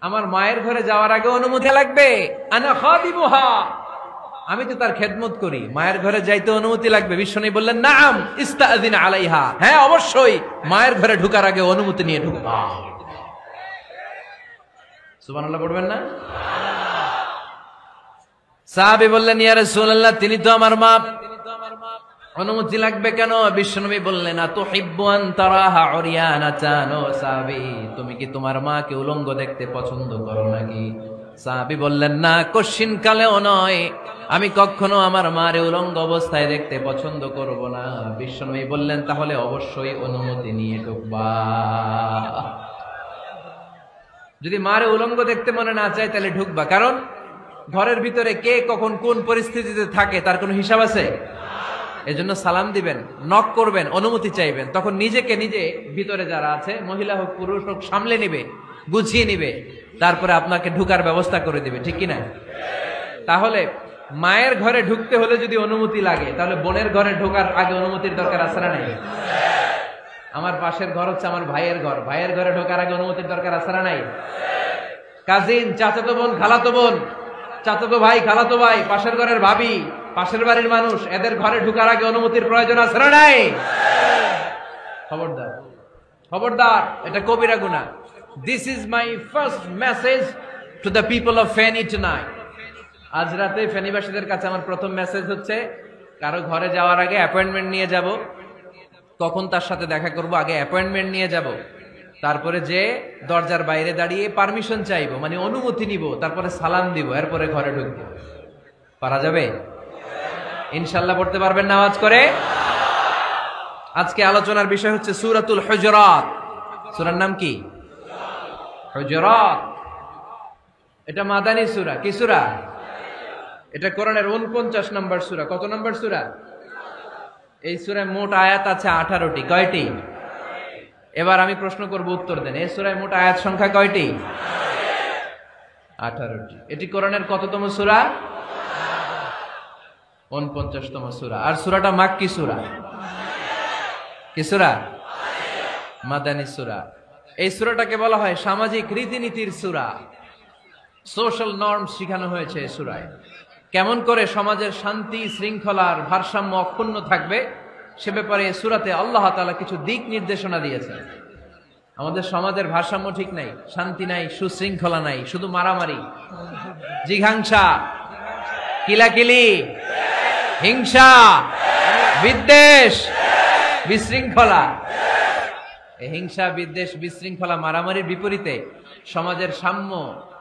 আমার মায়ের ঘরে যাওয়ার আগে অনুমতি লাগবে, আনা খাদিমুহা, আমি তো তার খেদমত করি, মায়ের ঘরে যাইতে অনুমতি লাগবে। বিশ্বনবী বললেন নাম ইস্তাযিন আলাইহা, হ্যাঁ অবশ্যই মায়ের ঘরে ঢোকার আগে অনুমতি নিয়ে ঢুকবা। সুবহানাল্লাহ পড়বেন না? সাহাবী বললেন ইয়া রাসূলুল্লাহ, তিনি তো আমার মা, অনুমতি লাগবে কেন? বিশ্বনবী বললেন আতুহিব্বু আন তারাহা উরিয়ানাতান, ও সাহাবী তুমি কি তোমার মাকে উলঙ্গ দেখতে পছন্দ করো নাকি? সাহাবী বললেন না, কশিন কালেও নয়, আমি কখনো আমার মারে উলঙ্গ অবস্থায় দেখতে পছন্দ করব না। বিশ্বনবী বললেন তাহলে অবশ্যই অনুমতি নিয়ে ঢুকবা। যদি মারে উলঙ্গ দেখতে মনে না চায় তাহলে ঢুকবা, কারণ ঘরের ভিতরে কে কখন কোন পরিস্থিতিতে থাকে তার কোনো হিসাব আছে? এজন্য সালাম দিবেন, নক করবেন, অনুমতি চাইবেন, তখন নিজেকে নিজে ভিতরে যারা আছে মহিলা হোক পুরুষ হোক সামলে নিবে, গুছিয়ে নিবে, তারপরে আপনাকে ঢুকার ব্যবস্থা করে দিবে, ঠিক কিনা? তাহলে মায়ের ঘরে ঢুকতে হলে যদি অনুমতি লাগে, তাহলে বোনের ঘরে ঢোকার আগে অনুমতির দরকার আছে না নাই? আমার পাশের ঘর হচ্ছে আমার ভাইয়ের ঘর, ভাইয়ের ঘরে ঢোকার আগে অনুমতির দরকার আছে না নাই? কাজিন, চাচাতো বোন, খালাতো বোন, চাচাতো ভাই, খালাতো ভাই, পাশের ঘরের ভাবি, পাশের বাড়ির মানুষ, এদের ঘরে ঢোকার আগে অনুমতির প্রয়োজন আছে না নাই? খবরদার, খবরদার, এটা কবিরা গুনাহ। This is my first message to the people of Feni tonight. আজ রাতে ফেনীবাসীদের কাছে আমার প্রথম মেসেজ হচ্ছে, কারো ঘরে যাওয়ার আগে অ্যাপয়েন্টমেন্ট নিয়ে যাব, কখন তার সাথে দেখা করব আগে অ্যাপয়েন্টমেন্ট নিয়ে যাব, তারপরে যে দরজার বাইরে দাঁড়িয়ে পারমিশন চাইবো, মানে অনুমতি নিব, তারপরে সালাম দিব, এরপরে ঘরে ঢুকবো। পারা যাবে? ইনশাআল্লাহ পড়তে পারবেন না আওয়াজ করে? আজকে আলোচনার বিষয় হচ্ছে সূরাতুল হুজুরাত। সূরার নাম কি? হুজুরাত। এটা মাদানী সূরা। কি সূরা? এটা কোরআনের 49 নম্বর সূরা। কত নম্বর সূরা? এই সূরায় মোট আয়াত আছে 18টি। কয়টি? এবার আমি প্রশ্ন করব, উত্তর দেন। এই সূরায় মোট আয়াত সংখ্যা কয়টি? 18টি। এটি কোরআনের কততম সূরা? 49তম সূরা। আর সূরাটা মাক্কি সূরা। কি সূরা? মাদানী সূরা। এই সূরাটাকে বলা হয় সামাজিক রীতিনীতির সূরা। সোশ্যাল নর্মস শেখানো হয়েছে এই সূরায়। কেমন করে সমাজের শান্তি শৃঙ্খলার ভারসাম্য অক্ষুণ্ণ থাকবে সে ব্যাপারে এই সূরাতে আল্লাহ তাআলা কিছু দিক নির্দেশনা দিয়েছেন। আমাদের সমাজের ভারসাম্য ঠিক নাই, শান্তি নাই, সুশৃঙ্খলা নাই, শুধু মারামারি, জিঘাংসা, কিলাকিলি, হিংসা, বিদ্বেষ, বিশৃঙ্খলা। এই হিংসা, বিদ্বেষ, বিশৃঙ্খলা, মারামারির বিপরীতে সমাজের সাম্য,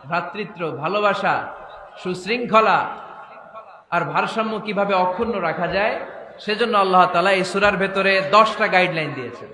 ভ্রাতৃত্ব, ভালোবাসা, সুশৃঙ্খলা আর ভারসাম্য কিভাবে অক্ষুণ্ণ রাখা যায় সেজন্য আল্লাহ তাআলা এই সূরার ভেতরে 10টা গাইডলাইন দিয়েছেন।